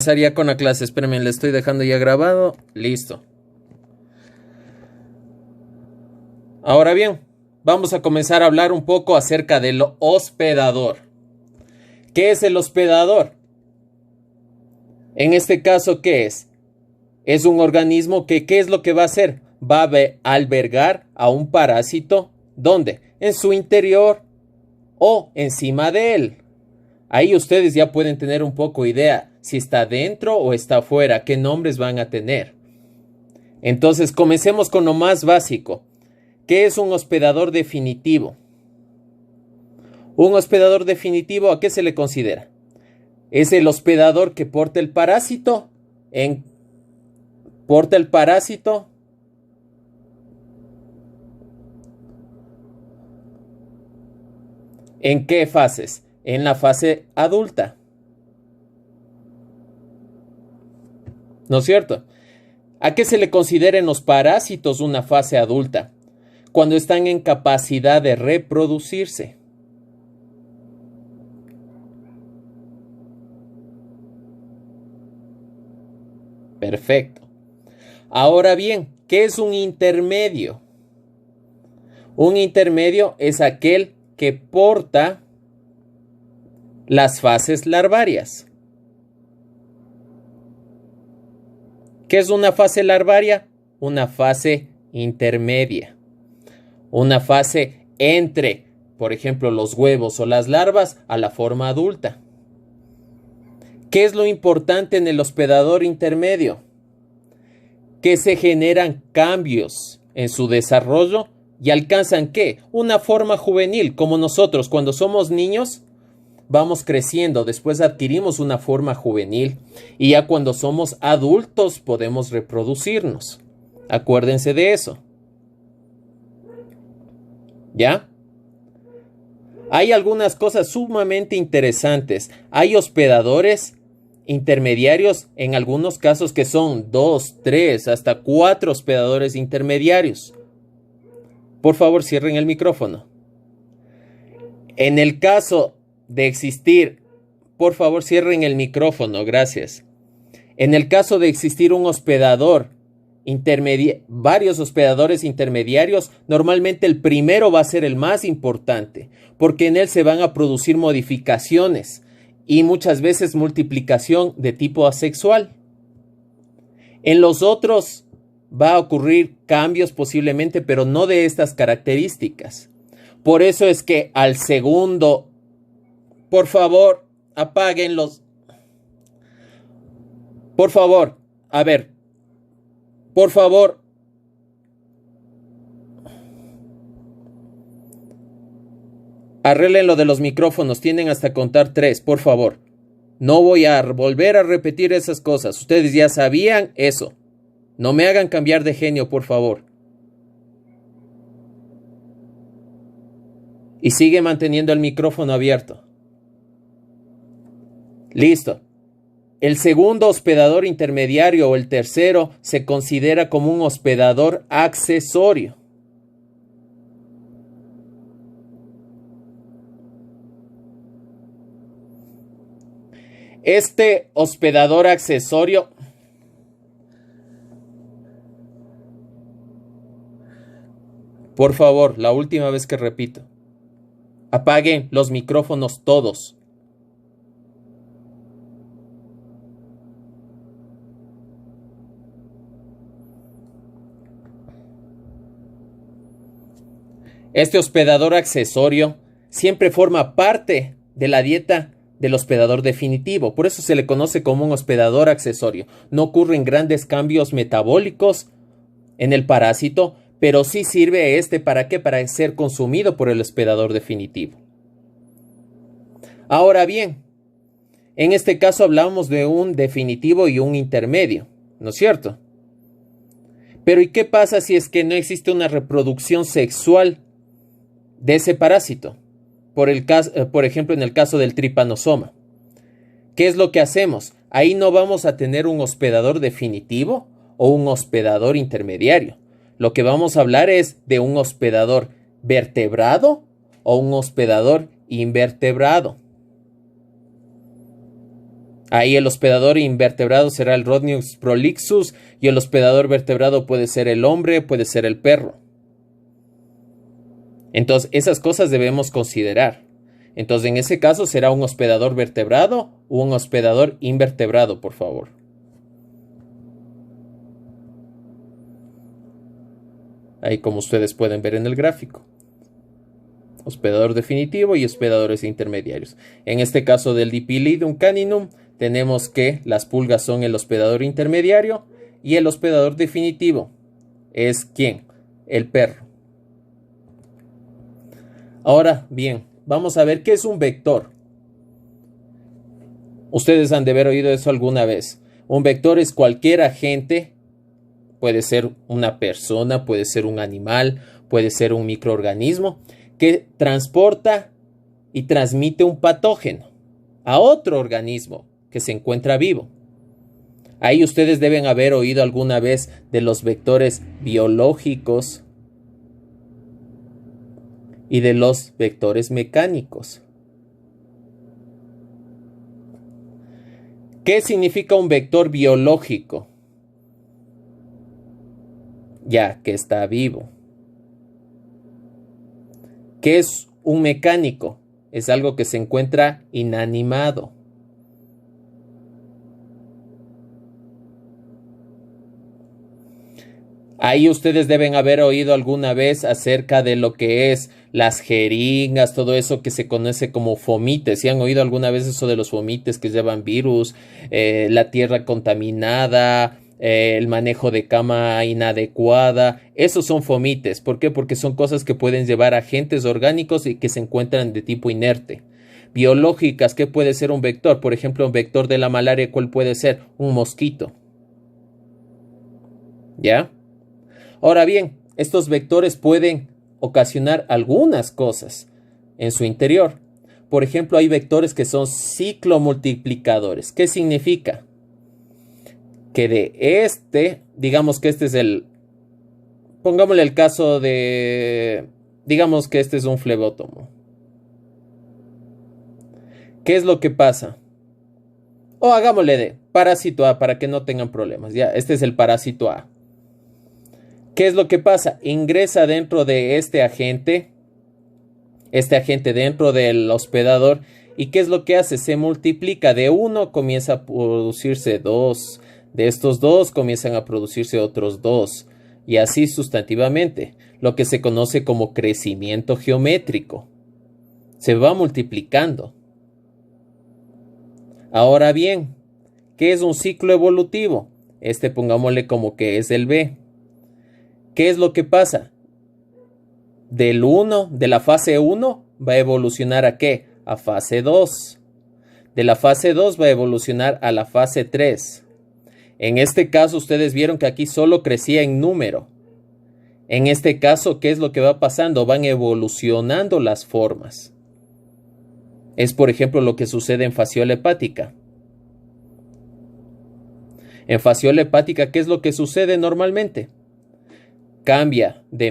Empezaría con la clase, espérenme, le estoy dejando ya grabado, listo. Ahora bien, vamos a comenzar a hablar un poco acerca del hospedador. ¿Qué es el hospedador? En este caso, ¿qué es? Es un organismo que, ¿qué es lo que va a hacer? Va a albergar a un parásito, ¿dónde? En su interior o encima de él. Ahí ustedes ya pueden tener un poco idea si está dentro o está afuera, qué nombres van a tener. Entonces, comencemos con lo más básico. ¿Qué es un hospedador definitivo? Un hospedador definitivo, ¿a qué se le considera? Es el hospedador que porta el parásito ¿en qué fases? En la fase adulta. ¿No es cierto? ¿A qué se le considera en los parásitos una fase adulta? Cuando están en capacidad de reproducirse. Perfecto. Ahora bien, ¿qué es un intermedio? Un intermedio es aquel que porta las fases larvarias. ¿Qué es una fase larvaria? Una fase intermedia. Una fase entre, por ejemplo, los huevos o las larvas a la forma adulta. ¿Qué es lo importante en el hospedador intermedio? Que se generan cambios en su desarrollo y alcanzan ¿qué? Una forma juvenil, como nosotros cuando somos niños vamos creciendo, después adquirimos una forma juvenil y ya cuando somos adultos podemos reproducirnos. Acuérdense de eso. ¿Ya? Hay algunas cosas sumamente interesantes. Hay hospedadores intermediarios, en algunos casos que son 2, 3, hasta 4 hospedadores intermediarios. Por favor, cierren el micrófono. En el caso de existir, por favor, cierren el micrófono, gracias. En el caso de existir un hospedador varios hospedadores intermediarios, normalmente el primero va a ser el más importante, porque en él se van a producir modificaciones y muchas veces multiplicación de tipo asexual. En los otros va a ocurrir cambios posiblemente, pero no de estas características. Por eso es que al segundo, por favor, apáguenlos. Por favor, a ver, por favor. Arreglen lo de los micrófonos, tienen hasta contar 3, por favor. No voy a volver a repetir esas cosas, ustedes ya sabían eso. No me hagan cambiar de genio, por favor. Y sigue manteniendo el micrófono abierto. Listo. El segundo hospedador intermediario o el tercero se considera como un hospedador accesorio. Este hospedador accesorio por favor, la última vez que repito. Apaguen los micrófonos todos. Este hospedador accesorio siempre forma parte de la dieta del hospedador definitivo. Por eso se le conoce como un hospedador accesorio. No ocurren grandes cambios metabólicos en el parásito, pero sí sirve ¿para qué? Para ser consumido por el hospedador definitivo. Ahora bien, en este caso hablamos de un definitivo y un intermedio, ¿no es cierto? Pero ¿y qué pasa si es que no existe una reproducción sexual de ese parásito? Por ejemplo, en el caso del tripanosoma. ¿Qué es lo que hacemos? Ahí no vamos a tener un hospedador definitivo o un hospedador intermediario. Lo que vamos a hablar es de un hospedador vertebrado o un hospedador invertebrado. Ahí el hospedador invertebrado será el Rhodnius prolixus y el hospedador vertebrado puede ser el hombre, puede ser el perro. Entonces, esas cosas debemos considerar. Entonces, en ese caso será un hospedador vertebrado o un hospedador invertebrado, por favor. Ahí como ustedes pueden ver en el gráfico. Hospedador definitivo y hospedadores intermediarios. En este caso del Dipilidum caninum, tenemos que las pulgas son el hospedador intermediario y el hospedador definitivo es ¿quién? El perro. Ahora bien, vamos a ver qué es un vector. Ustedes han de haber oído eso alguna vez. Un vector es cualquier agente, puede ser una persona, puede ser un animal, puede ser un microorganismo, que transporta y transmite un patógeno a otro organismo que se encuentra vivo. Ahí ustedes deben haber oído alguna vez de los vectores biológicos y de los vectores mecánicos. ¿Qué significa un vector biológico? Ya que está vivo. ¿Qué es un mecánico? Es algo que se encuentra inanimado. Ahí ustedes deben haber oído alguna vez acerca de lo que es las jeringas, todo eso que se conoce como fomites. ¿Sí han oído alguna vez eso de los fomites que llevan virus, la tierra contaminada, el manejo de cama inadecuada? Esos son fomites. ¿Por qué? Porque son cosas que pueden llevar agentes orgánicos y que se encuentran de tipo inerte. Biológicas, ¿qué puede ser un vector? Por ejemplo, un vector de la malaria, ¿cuál puede ser? Un mosquito. ¿Ya? Ahora bien, estos vectores pueden ocasionar algunas cosas en su interior. Por ejemplo, hay vectores que son ciclomultiplicadores. ¿Qué significa? Que de digamos que este es pongámosle el caso de, digamos que este es un flebótomo. ¿Qué es lo que pasa? O hagámosle de parásito A para que no tengan problemas. Ya, este es el parásito A. ¿Qué es lo que pasa? Ingresa dentro de este agente dentro del hospedador, ¿y qué es lo que hace? Se multiplica, de uno comienza a producirse dos, de estos dos comienzan a producirse otros dos, y así sustantivamente, lo que se conoce como crecimiento geométrico. Se va multiplicando. Ahora bien, ¿qué es un ciclo evolutivo? Pongámosle como que es el B. ¿Qué es lo que pasa? De la fase 1 va a evolucionar ¿a qué? A fase 2. De la fase 2 va a evolucionar a la fase 3. En este caso ustedes vieron que aquí solo crecía en número. En este caso, ¿qué es lo que va pasando? Van evolucionando las formas. Es por ejemplo lo que sucede en fasciola hepática. En fasciola hepática, ¿qué es lo que sucede normalmente? Cambia de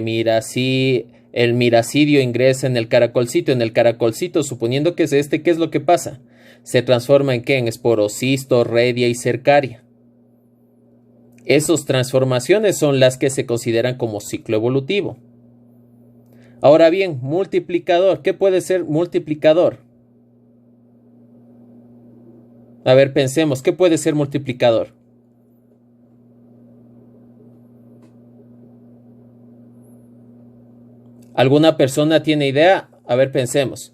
el miracidio ingresa en el caracolcito, suponiendo que es ¿qué es lo que pasa? Se transforma en ¿qué? En esporocisto, redia y cercaria. Esas transformaciones son las que se consideran como ciclo evolutivo. Ahora bien, multiplicador, ¿qué puede ser multiplicador? A ver, pensemos, ¿qué puede ser multiplicador? ¿Alguna persona tiene idea? A ver, pensemos.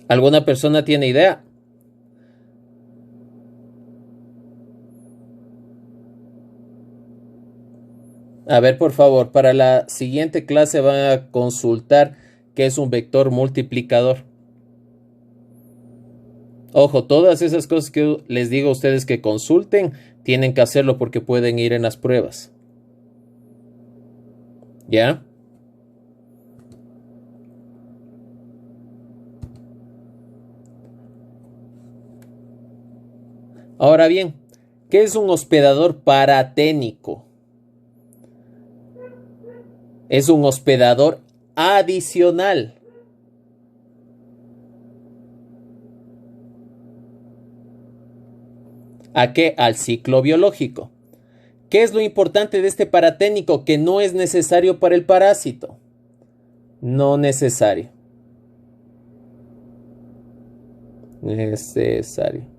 ¿Alguna persona tiene idea? A ver, por favor, para la siguiente clase van a consultar qué es un vector multiplicador. Ojo, todas esas cosas que les digo a ustedes que consulten, tienen que hacerlo porque pueden ir en las pruebas. ¿Ya? Ahora bien, ¿qué es un hospedador paraténico? Es un hospedador adicional. ¿A qué? Al ciclo biológico. ¿Qué es lo importante de este paraténico? Que no es necesario para el parásito. No necesario. Necesario.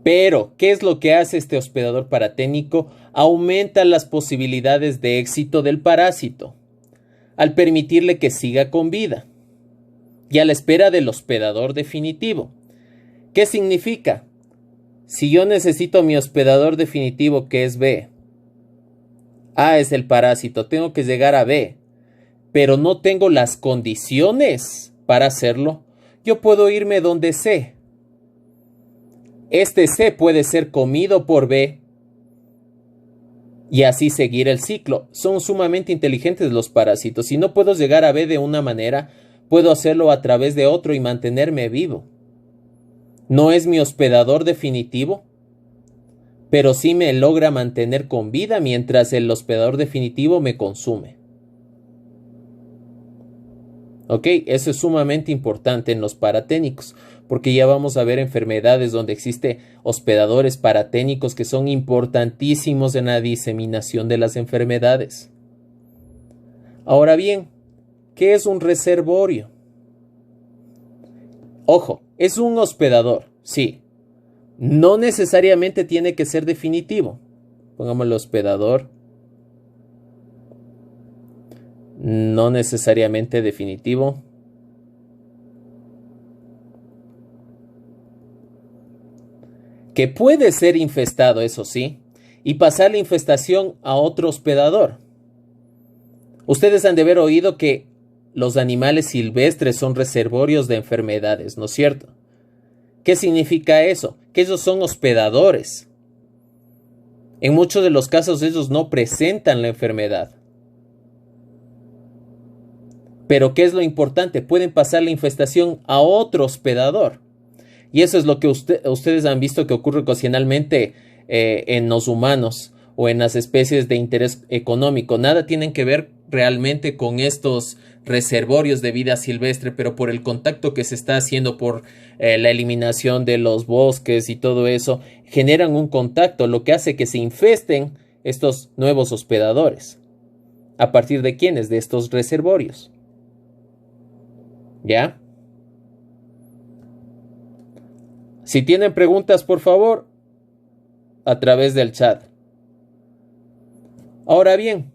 Pero, ¿qué es lo que hace este hospedador paraténico? Aumenta las posibilidades de éxito del parásito, al permitirle que siga con vida y a la espera del hospedador definitivo. ¿Qué significa? Si yo necesito mi hospedador definitivo, que es B, A es el parásito, tengo que llegar a B, pero no tengo las condiciones para hacerlo, yo puedo irme donde C. Este C puede ser comido por B y así seguir el ciclo. Son sumamente inteligentes los parásitos. Si no puedo llegar a B de una manera, puedo hacerlo a través de otro y mantenerme vivo. No es mi hospedador definitivo, pero sí me logra mantener con vida mientras el hospedador definitivo me consume. ¿Ok? Eso es sumamente importante en los paraténicos, porque ya vamos a ver enfermedades donde existe hospedadores paraténicos que son importantísimos en la diseminación de las enfermedades. Ahora bien, ¿qué es un reservorio? Ojo, es un hospedador, sí. No necesariamente tiene que ser definitivo. Pongámosle hospedador. No necesariamente definitivo. Que puede ser infestado, eso sí, y pasar la infestación a otro hospedador. Ustedes han de haber oído que los animales silvestres son reservorios de enfermedades, ¿no es cierto? ¿Qué significa eso? Que ellos son hospedadores. En muchos de los casos ellos no presentan la enfermedad. Pero ¿qué es lo importante? Pueden pasar la infestación a otro hospedador. Y eso es lo que ustedes han visto que ocurre ocasionalmente en los humanos o en las especies de interés económico. Nada tienen que ver realmente con estos reservorios de vida silvestre, pero por el contacto que se está haciendo por la eliminación de los bosques y todo eso, generan un contacto, lo que hace que se infesten estos nuevos hospedadores. ¿A partir de quiénes? De estos reservorios. ¿Ya? Si tienen preguntas, por favor, a través del chat. Ahora bien,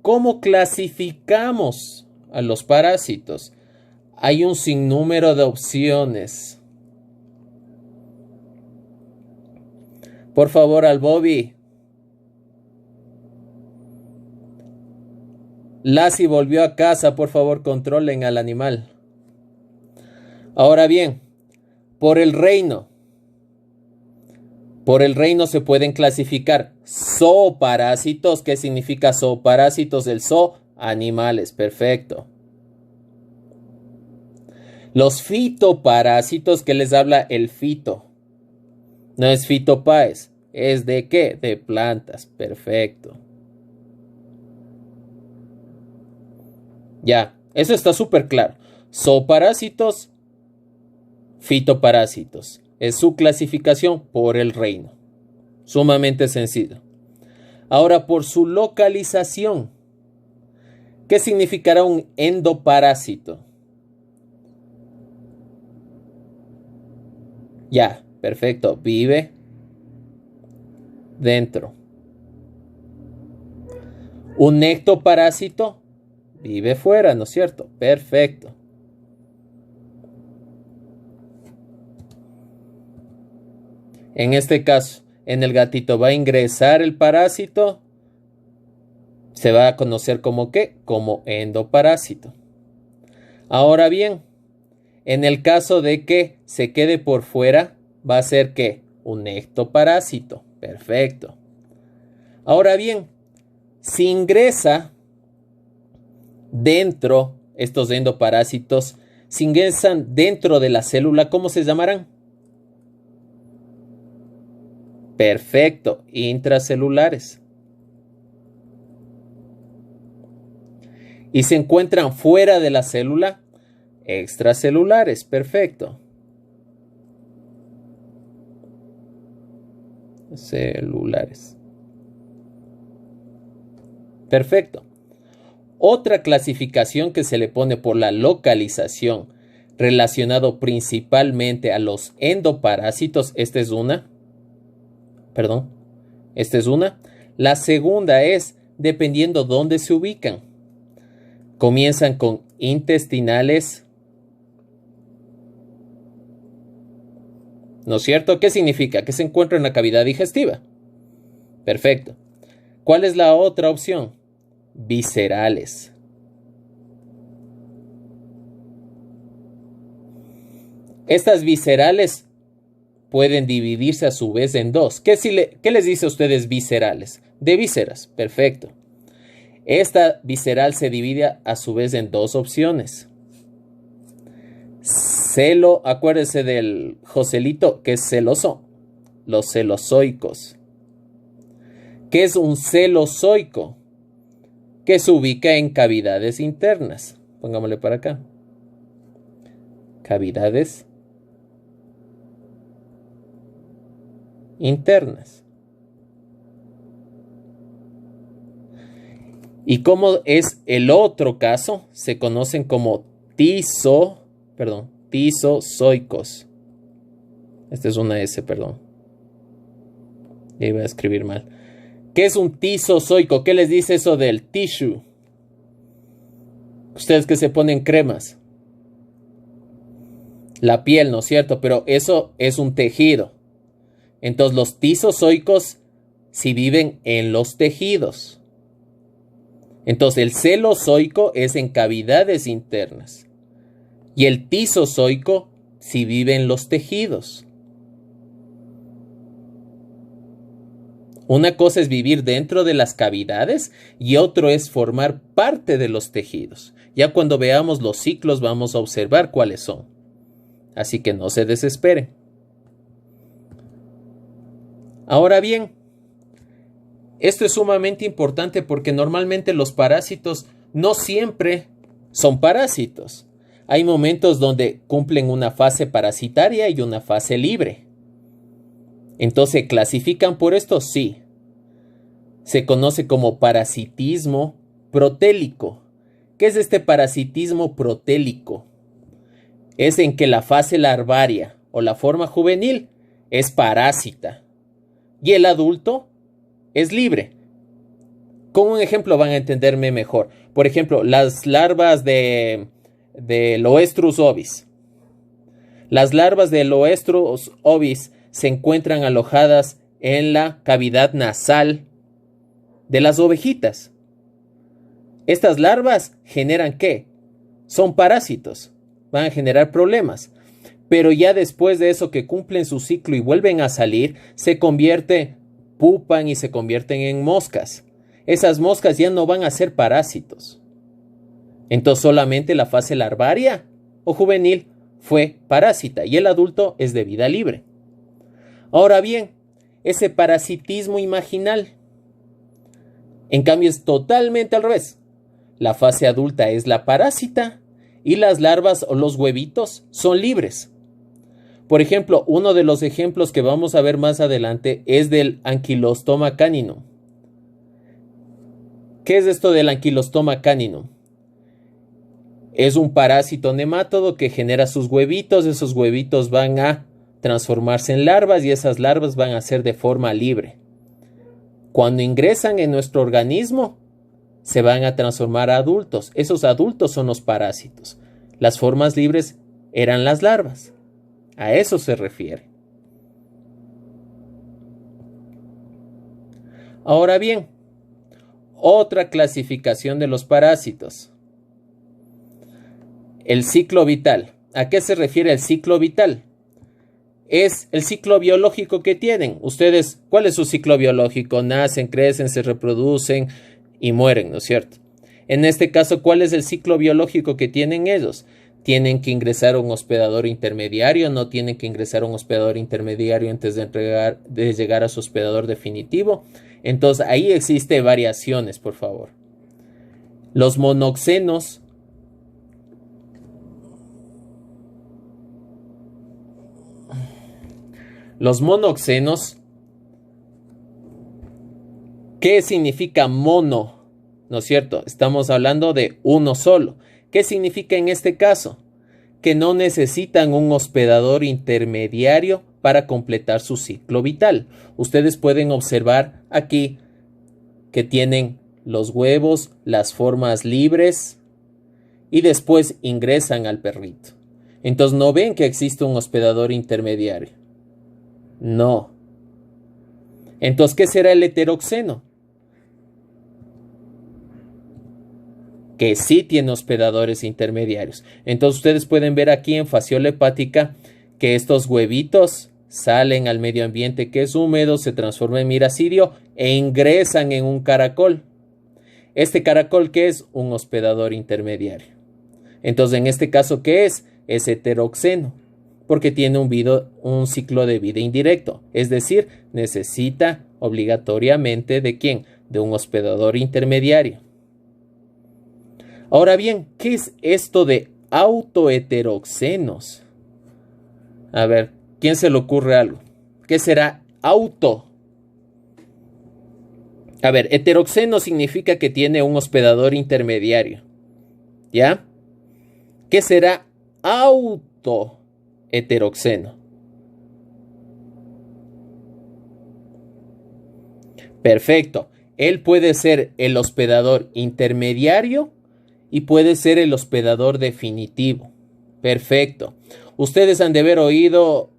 ¿cómo clasificamos a los parásitos? Hay un sinnúmero de opciones. Por favor, al Bobby. Lassie volvió a casa, por favor, controlen al animal. Ahora bien, por el reino se pueden clasificar zooparásitos. ¿Qué significa zooparásitos? El zoo, animales, perfecto. Los fitoparásitos, ¿qué les habla el fito? No es fitopaes, ¿es de qué? De plantas, perfecto. Ya, eso está súper claro. Zooparásitos, fitoparásitos. Es su clasificación por el reino. Sumamente sencillo. Ahora, por su localización. ¿Qué significará un endoparásito? Ya, perfecto. Vive dentro. Un ectoparásito vive fuera, ¿no es cierto? Perfecto. En este caso, en el gatito va a ingresar el parásito. Se va a conocer como ¿qué? Como endoparásito. Ahora bien, en el caso de que se quede por fuera, va a ser ¿qué? Un ectoparásito. Perfecto. Ahora bien, si ingresa dentro, estos endoparásitos, si ingresan dentro de la célula, ¿cómo se llamarán? Perfecto, intracelulares. y se encuentran fuera de la célula, extracelulares. Perfecto. Celulares. Perfecto. Otra clasificación que se le pone por la localización, relacionado principalmente a los endoparásitos, esta es una. La segunda es dependiendo dónde se ubican. Comienzan con intestinales. ¿No es cierto? ¿Qué significa? Que se encuentra en la cavidad digestiva. Perfecto. ¿Cuál es la otra opción? Viscerales. Estas viscerales pueden dividirse a su vez en dos. ¿Qué les dice a ustedes viscerales? De vísceras. Perfecto. Esta visceral se divide a su vez en dos opciones. Acuérdense del Joselito, que es celoso. Los celozoicos. ¿Qué es un celozoico? Que se ubica en cavidades internas. Pongámosle para acá. Cavidades internas. Y como es el otro caso, se conocen como tisozoicos. Esta es una S, perdón. Ya iba a escribir mal. ¿Qué es un tisozoico? ¿Qué les dice eso del tissue? Ustedes que se ponen cremas. La piel, ¿no es cierto? Pero eso es un tejido. Entonces los tisozoicos sí viven en los tejidos. Entonces el celozoico es en cavidades internas. Y el tisozoico sí vive en los tejidos. Una cosa es vivir dentro de las cavidades y otro es formar parte de los tejidos. Ya cuando veamos los ciclos vamos a observar cuáles son. Así que no se desesperen. Ahora bien, esto es sumamente importante porque normalmente los parásitos no siempre son parásitos. Hay momentos donde cumplen una fase parasitaria y una fase libre. Entonces, ¿clasifican por esto? Sí. Se conoce como parasitismo protélico. ¿Qué es este parasitismo protélico? Es en que la fase larvaria o la forma juvenil es parásita y el adulto es libre. Con un ejemplo van a entenderme mejor. Por ejemplo, las larvas de Loestrus ovis. Las larvas de Loestrus ovis se encuentran alojadas en la cavidad nasal de las ovejitas. Estas larvas generan ¿qué? Son parásitos. Van a generar problemas. Pero ya después de eso que cumplen su ciclo y vuelven a salir, pupan y se convierten en moscas. Esas moscas ya no van a ser parásitos. Entonces solamente la fase larvaria o juvenil fue parásita y el adulto es de vida libre. Ahora bien, ese parasitismo imaginal, en cambio, es totalmente al revés. La fase adulta es la parásita y las larvas o los huevitos son libres. Por ejemplo, uno de los ejemplos que vamos a ver más adelante es del Ankylostoma caninum. ¿Qué es esto del Ankylostoma caninum? Es un parásito nemátodo que genera sus huevitos. Esos huevitos van a transformarse en larvas y esas larvas van a ser de forma libre. Cuando ingresan en nuestro organismo, se van a transformar a adultos. Esos adultos son los parásitos. Las formas libres eran las larvas. A eso se refiere. Ahora bien, otra clasificación de los parásitos. El ciclo vital. ¿A qué se refiere el ciclo vital? Es el ciclo biológico que tienen. Ustedes, ¿cuál es su ciclo biológico? Nacen, crecen, se reproducen y mueren, ¿no es cierto? En este caso, ¿cuál es el ciclo biológico que tienen ellos? Tienen que ingresar a un hospedador intermediario, no tienen que ingresar a un hospedador intermediario antes de llegar a su hospedador definitivo. Entonces, ahí existe variaciones, por favor. Los monoxenos ¿qué significa mono? ¿No es cierto? Estamos hablando de uno solo. ¿Qué significa en este caso? Que no necesitan un hospedador intermediario para completar su ciclo vital. Ustedes pueden observar aquí que tienen los huevos, las formas libres y después ingresan al perrito. Entonces no ven que existe un hospedador intermediario. No. Entonces, ¿qué será el heteroxeno? Que sí tiene hospedadores intermediarios. Entonces ustedes pueden ver aquí en fasciola hepática que estos huevitos salen al medio ambiente que es húmedo, se transforman en miracidio e ingresan en un caracol. Este caracol, ¿qué es? Un hospedador intermediario. Entonces, en este caso, ¿qué es? Es heteroxeno, porque tiene un ciclo de vida indirecto. Es decir, necesita obligatoriamente ¿de quién? De un hospedador intermediario. Ahora bien, ¿qué es esto de autoheteroxenos? A ver, ¿quién se le ocurre algo? ¿Qué será auto? A ver, heteroxeno significa que tiene un hospedador intermediario. ¿Ya? ¿Qué será autoheteroxeno? Perfecto. Él puede ser el hospedador intermediario y puede ser el hospedador definitivo. Perfecto. Ustedes han de haber oído,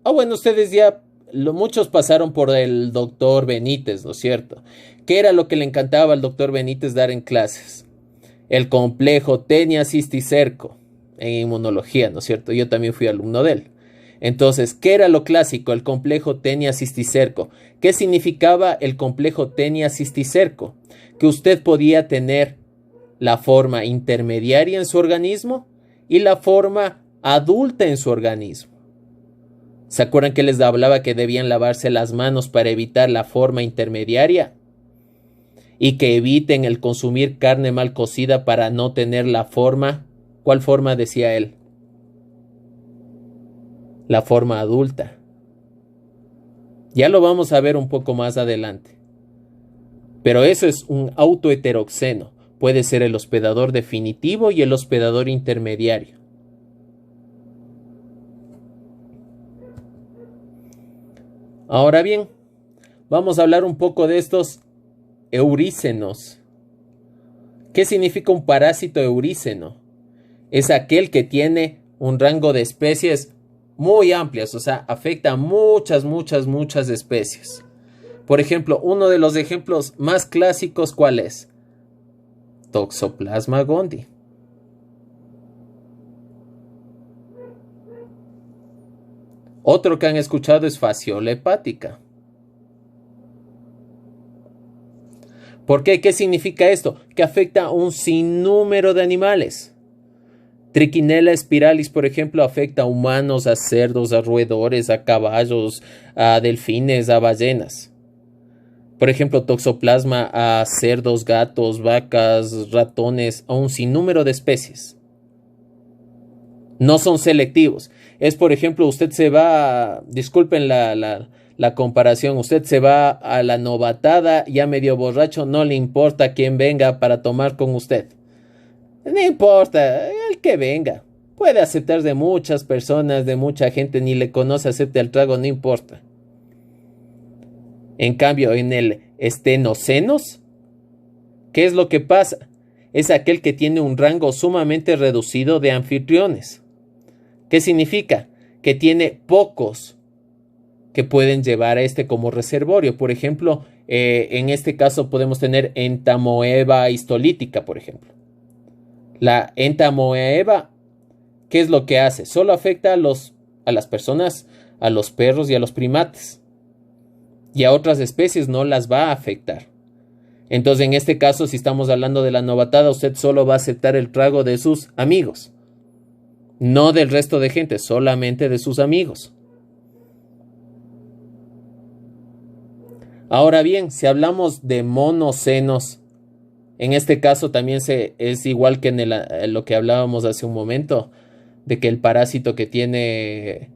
bueno, ustedes ya, muchos pasaron por el doctor Benítez, ¿no es cierto? ¿Qué era lo que le encantaba al doctor Benítez dar en clases? El complejo Tenia-Cisticerco en inmunología, ¿no es cierto? Yo también fui alumno de él. Entonces, ¿qué era lo clásico? El complejo Tenia-Cisticerco. ¿Qué significaba el complejo Tenia-Cisticerco? Que usted podía tener la forma intermediaria en su organismo y la forma adulta en su organismo. ¿Se acuerdan que les hablaba que debían lavarse las manos para evitar la forma intermediaria? Y que eviten el consumir carne mal cocida para no tener la forma. ¿Cuál forma decía él? La forma adulta. Ya lo vamos a ver un poco más adelante. Pero eso es un autoheteroxeno. Puede ser el hospedador definitivo y el hospedador intermediario. Ahora bien, vamos a hablar un poco de estos eurícenos. ¿Qué significa un parásito euríceno? Es aquel que tiene un rango de especies muy amplias, o sea, afecta a muchas especies. Por ejemplo, uno de los ejemplos más clásicos, ¿cuál es? Toxoplasma gondii. Otro que han escuchado es fasciola hepática. ¿Por qué? ¿Qué significa esto? Que afecta a un sinnúmero de animales. Trichinella spiralis, por ejemplo, afecta a humanos, a cerdos, a roedores, a caballos, a delfines, a ballenas. Por ejemplo, toxoplasma a cerdos, gatos, vacas, ratones, a un sinnúmero de especies. No son selectivos. Es, por ejemplo, usted se va, disculpen la comparación, usted se va a la novatada, ya medio borracho, no le importa quién venga para tomar con usted. No importa, el que venga. Puede aceptar de muchas personas, de mucha gente, ni le conoce, acepte el trago, no importa. En cambio, en el estenocenos, ¿qué es lo que pasa? Es aquel que tiene un rango sumamente reducido de anfitriones. ¿Qué significa? Que tiene pocos que pueden llevar a este como reservorio. Por ejemplo, en este caso podemos tener entamoeba histolítica, por ejemplo. La entamoeba, ¿qué es lo que hace? Solo afecta a las personas, a los perros y a los primates. Y a otras especies no las va a afectar. Entonces, en este caso, si estamos hablando de la novatada, usted solo va a aceptar el trago de sus amigos. No del resto de gente, solamente de sus amigos. Ahora bien, si hablamos de monocenos, En este caso también es igual que en lo que hablábamos hace un momento, de que el parásito que tiene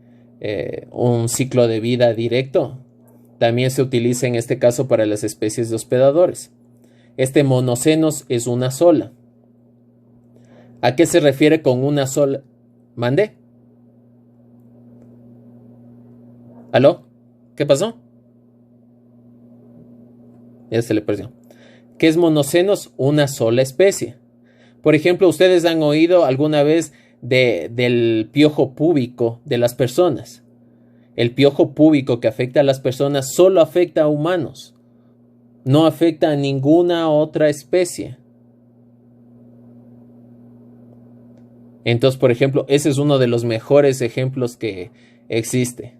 un ciclo de vida directo, también se utiliza en este caso para las especies de hospedadores. Este monocenos es una sola. ¿A qué se refiere con una sola? ¿Mande? ¿Aló? ¿Qué pasó? Ya se le perdió. ¿Qué es monocenos? Una sola especie. Por ejemplo, ustedes han oído alguna vez del piojo púbico de las personas. El piojo púbico que afecta a las personas solo afecta a humanos. No afecta a ninguna otra especie. Entonces, por ejemplo, ese es uno de los mejores ejemplos que existe.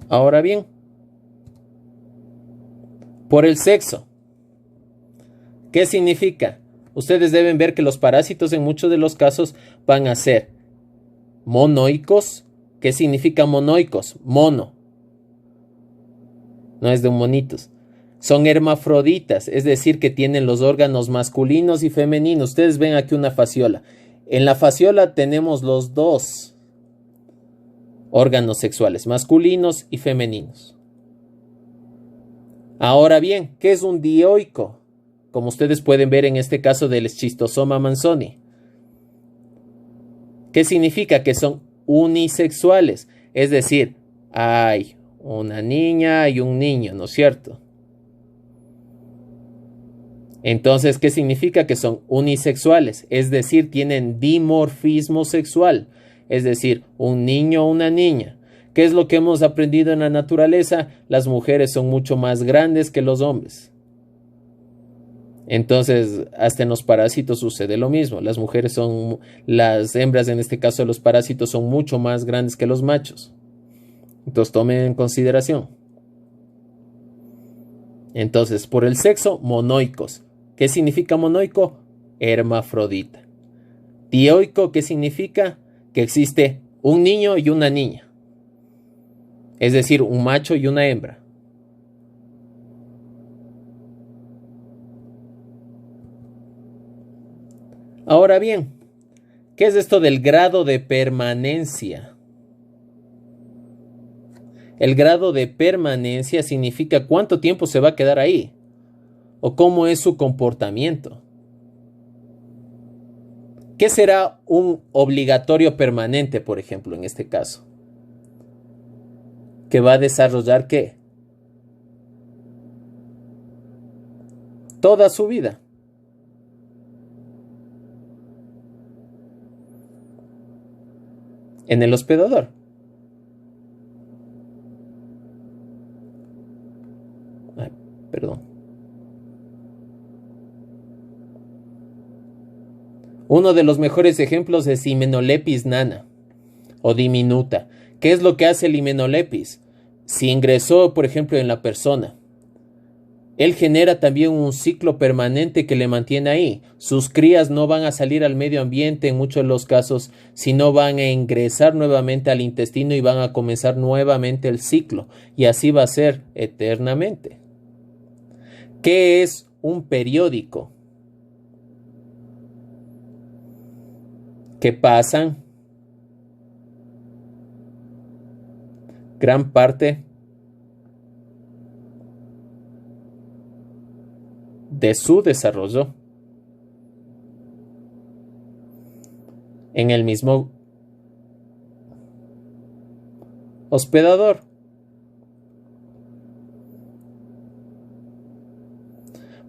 Ahora bien, por el sexo. ¿Qué significa? Ustedes deben ver que los parásitos en muchos de los casos van a ser monoicos. ¿Qué significa monoicos? Mono. No es de monitos. Son hermafroditas, es decir, que tienen los órganos masculinos y femeninos. Ustedes ven aquí una fasciola. En la fasciola tenemos los dos órganos sexuales, masculinos y femeninos. Ahora bien, ¿qué es un dioico? Como ustedes pueden ver en este caso del Schistosoma manzoni. ¿Qué significa? Que son unisexuales, es decir, hay una niña y un niño, ¿no es cierto? Entonces, ¿qué significa? Que son unisexuales, es decir, tienen dimorfismo sexual, es decir, un niño o una niña. ¿Qué es lo que hemos aprendido en la naturaleza? Las mujeres son mucho más grandes que los hombres. Entonces, hasta en los parásitos sucede lo mismo. Las hembras en este caso de los parásitos son mucho más grandes que los machos. Entonces, tomen en consideración. Entonces, por el sexo, monoicos. ¿Qué significa monoico? Hermafrodita. Dioico, ¿qué significa? Que existe un niño y una niña. Es decir, un macho y una hembra. Ahora bien, ¿qué es esto del grado de permanencia? El grado de permanencia significa cuánto tiempo se va a quedar ahí o cómo es su comportamiento. ¿Qué será un obligatorio permanente, por ejemplo, en este caso? ¿Que va a desarrollar qué? Toda su vida. En el hospedador. Ay, perdón. Uno de los mejores ejemplos es Hymenoplepis nana o diminuta. ¿Qué es lo que hace el Hymenoplepis? Si ingresó, por ejemplo, en la persona, él genera también un ciclo permanente que le mantiene ahí. Sus crías no van a salir al medio ambiente en muchos de los casos, sino van a ingresar nuevamente al intestino y van a comenzar nuevamente el ciclo. Y así va a ser eternamente. ¿Qué es un periódico? Que pasan gran parte de su desarrollo en el mismo hospedador.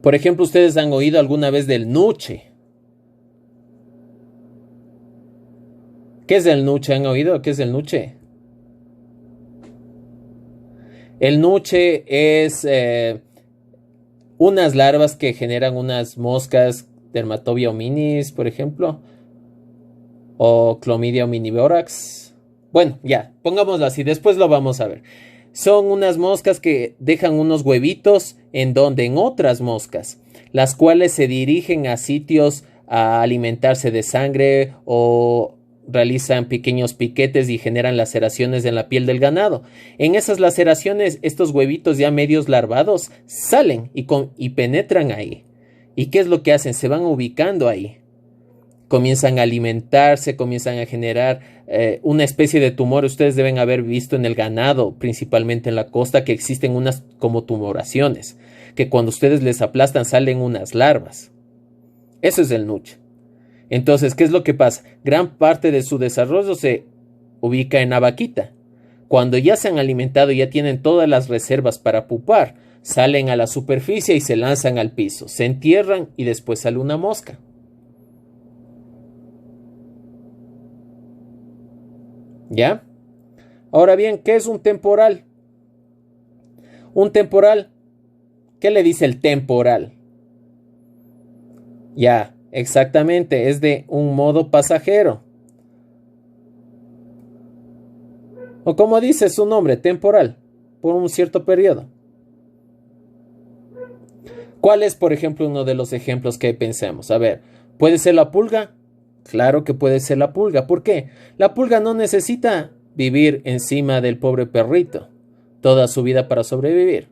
Por ejemplo, ustedes han oído alguna vez del nuche. ¿Qué es el nuche? ¿Han oído qué es el nuche? El nuche es unas larvas que generan unas moscas, Dermatobia hominis, por ejemplo, o Chlamydia omnivorax. Bueno, ya, pongámoslo así, después lo vamos a ver. Son unas moscas que dejan unos huevitos en otras moscas, las cuales se dirigen a sitios a alimentarse de sangre o realizan pequeños piquetes y generan laceraciones en la piel del ganado. En esas laceraciones, estos huevitos ya medios larvados salen y penetran ahí. ¿Y qué es lo que hacen? Se van ubicando ahí. Comienzan a alimentarse, comienzan a generar una especie de tumor. Ustedes deben haber visto en el ganado, principalmente en la costa, que existen unas como tumoraciones, que cuando ustedes les aplastan salen unas larvas. Eso es el nuche. Entonces, ¿qué es lo que pasa? Gran parte de su desarrollo se ubica en la vaquita. Cuando ya se han alimentado y ya tienen todas las reservas para pupar, salen a la superficie y se lanzan al piso, se entierran y después sale una mosca. ¿Ya? Ahora bien, ¿qué es un temporal? Un temporal, ¿qué le dice el temporal? Ya, exactamente, es de un modo pasajero. O como dice su nombre, temporal, por un cierto periodo. ¿Cuál es, por ejemplo, uno de los ejemplos que pensemos? A ver, ¿puede ser la pulga? Claro que puede ser la pulga. ¿Por qué? La pulga no necesita vivir encima del pobre perrito toda su vida para sobrevivir.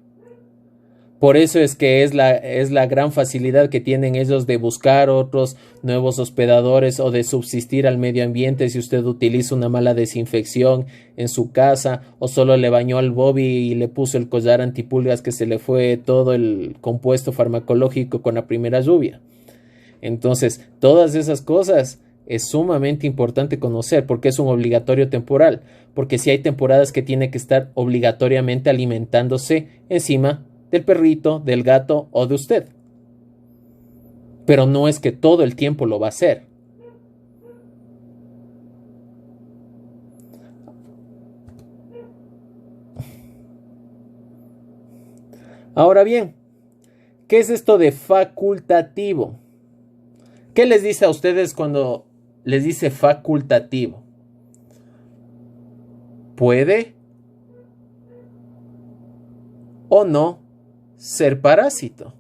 Por eso es que es la gran facilidad que tienen ellos de buscar otros nuevos hospedadores o de subsistir al medio ambiente si usted utiliza una mala desinfección en su casa o solo le bañó al Bobby y le puso el collar antipulgas que se le fue todo el compuesto farmacológico con la primera lluvia. Entonces, todas esas cosas es sumamente importante conocer porque es un obligatorio temporal, porque si hay temporadas que tiene que estar obligatoriamente alimentándose encima del perrito, del gato o de usted. Pero no es que todo el tiempo lo va a hacer. Ahora bien, ¿qué es esto de facultativo? ¿Qué les dice a ustedes cuando les dice facultativo? ¿Puede o no ser parásito?